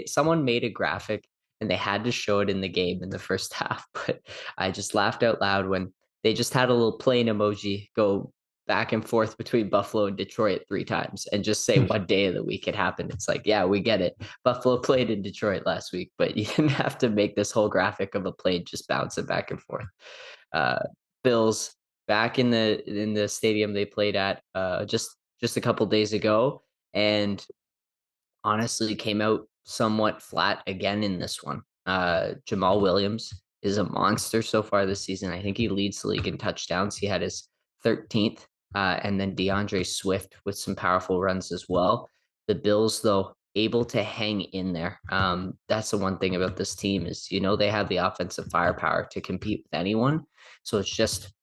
someone made a graphic and they had to show it in the game in the first half, but I just laughed out loud when they just had a little plane emoji go back and forth between Buffalo and Detroit 3 times and just say what day of the week it happened. It's like, yeah, we get it. Buffalo played in Detroit last week, but you didn't have to make this whole graphic of a plane just bouncing back and forth. Uh, Bills back in the stadium they played at just a couple days ago, and honestly came out somewhat flat again in this one. Jamal Williams is a monster so far this season. I think he leads the league in touchdowns. He had his 13th, and then DeAndre Swift with some powerful runs as well. The Bills, though, able to hang in there. That's the one thing about this team is, they have the offensive firepower to compete with anyone. So it's just,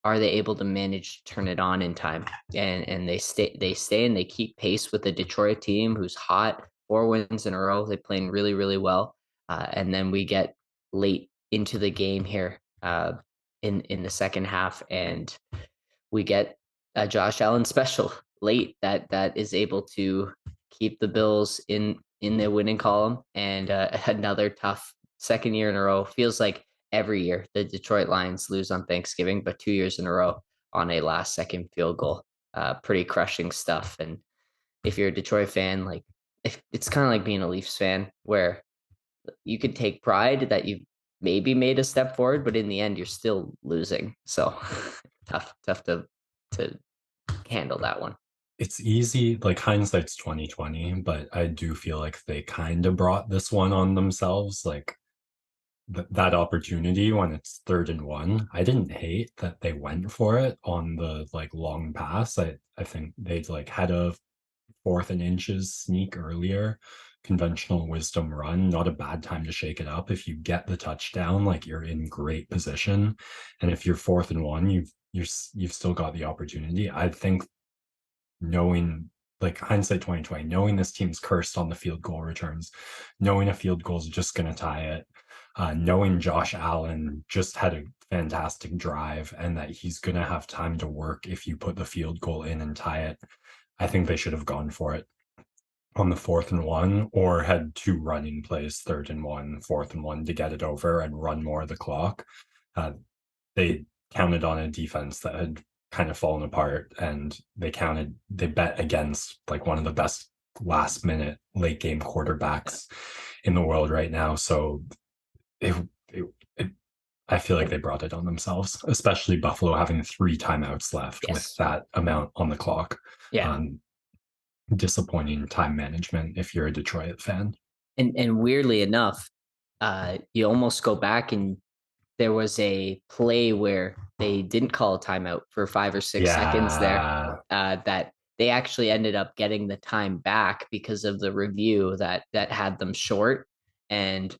are they able to manage to turn it on in time? And they stay and they keep pace with the Detroit team who's hot, 4 wins in a row. They're playing really, really well. And then we get late into the game here in the second half, and we get a Josh Allen special late that is able to keep the Bills in the winning column. And another tough second year in a row. Feels like every year the Detroit Lions lose on Thanksgiving, but 2 years in a row on a last second field goal. Pretty crushing stuff. And if you're a Detroit fan, like, if it's kind of like being a Leafs fan, where you could take pride that you maybe made a step forward, but in the end, you're still losing. So tough to handle that one. It's easy, like hindsight's 2020, but I do feel like they kind of brought this one on themselves. Like that opportunity when it's 3rd and 1, I didn't hate that they went for it on the like long pass. I think they'd like had a 4th and inches sneak earlier, conventional wisdom run, not a bad time to shake it up. If you get the touchdown, like you're in great position, and if you're 4th and 1, you've still got the opportunity. I think, knowing, like, hindsight 2020, knowing this team's cursed on the field goal returns, knowing a field goal is just going to tie it, knowing Josh Allen just had a fantastic drive and that he's going to have time to work if you put the field goal in and tie it, I think they should have gone for it on the 4th and 1, or had 2 running plays, 3rd and 1, 4th and 1, to get it over and run more of the clock. They counted on a defense that had kind of fallen apart, and they bet against like one of the best last minute late game quarterbacks in the world right now. So it, it, it I feel like they brought it on themselves, especially Buffalo having 3 timeouts left with Yes. that amount on the clock. Yeah. Um, Disappointing time management if you're a Detroit fan. And weirdly enough, you almost go back and there was a play where they didn't call a timeout for 5 or 6 seconds there, Yeah. that they actually ended up getting the time back because of the review that had them short and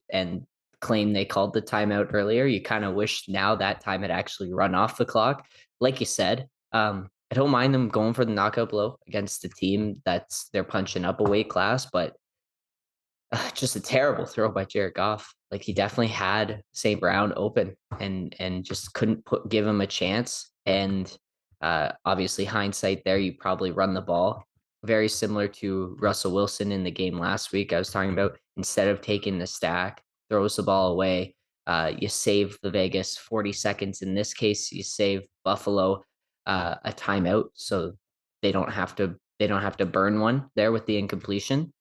claim they called the timeout earlier. You kind of wish now that time had actually run off the clock. Like you said, I don't mind them going for the knockout blow against the team that's they're punching up a weight class, but just a terrible throw by Jared Goff. Like, he definitely had St. Brown open and just couldn't give him a chance. And obviously, hindsight there, you probably run the ball. Very similar to Russell Wilson in the game last week. I was talking about, instead of taking the stack, throws the ball away. You save the Vegas 40 seconds. In this case, you save Buffalo a timeout, so they don't have to burn one there with the incompletion.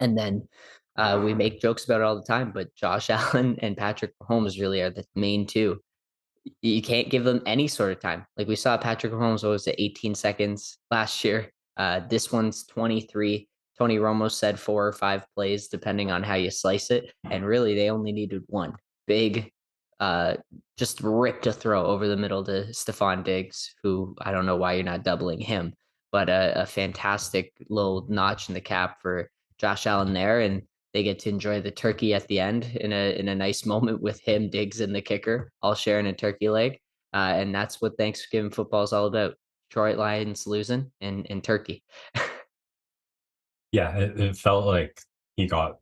And then we make jokes about it all the time, but Josh Allen and Patrick Mahomes really are the main two. You can't give them any sort of time. Like, we saw Patrick Mahomes, what was it, 18 seconds last year. This one's 23. Tony Romo said 4 or 5 plays, depending on how you slice it. And really, they only needed one big, uh, just ripped a throw over the middle to Stephon Diggs, who, I don't know why you're not doubling him, but a fantastic little notch in the cap for Josh Allen there. And they get to enjoy the turkey at the end in a nice moment with him, Diggs, and the kicker all sharing a turkey leg. And that's what Thanksgiving football is all about. Detroit Lions losing and turkey. Yeah, it felt like he got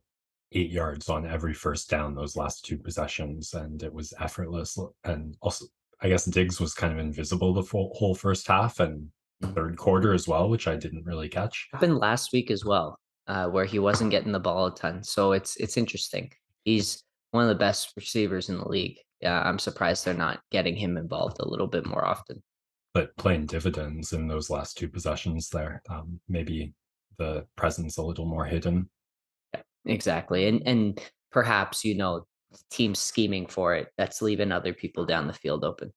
8 yards on every first down those last 2 possessions, and it was effortless. And also, I guess Diggs was kind of invisible the whole first half and third quarter as well, which I didn't really catch. Happened last week as well. where he wasn't getting the ball a ton. So it's interesting. He's one of the best receivers in the league. Yeah, I'm surprised they're not getting him involved a little bit more often. But playing dividends in those last 2 possessions there, maybe the presence a little more hidden. Yeah, exactly. And perhaps, teams scheming for it, that's leaving other people down the field open.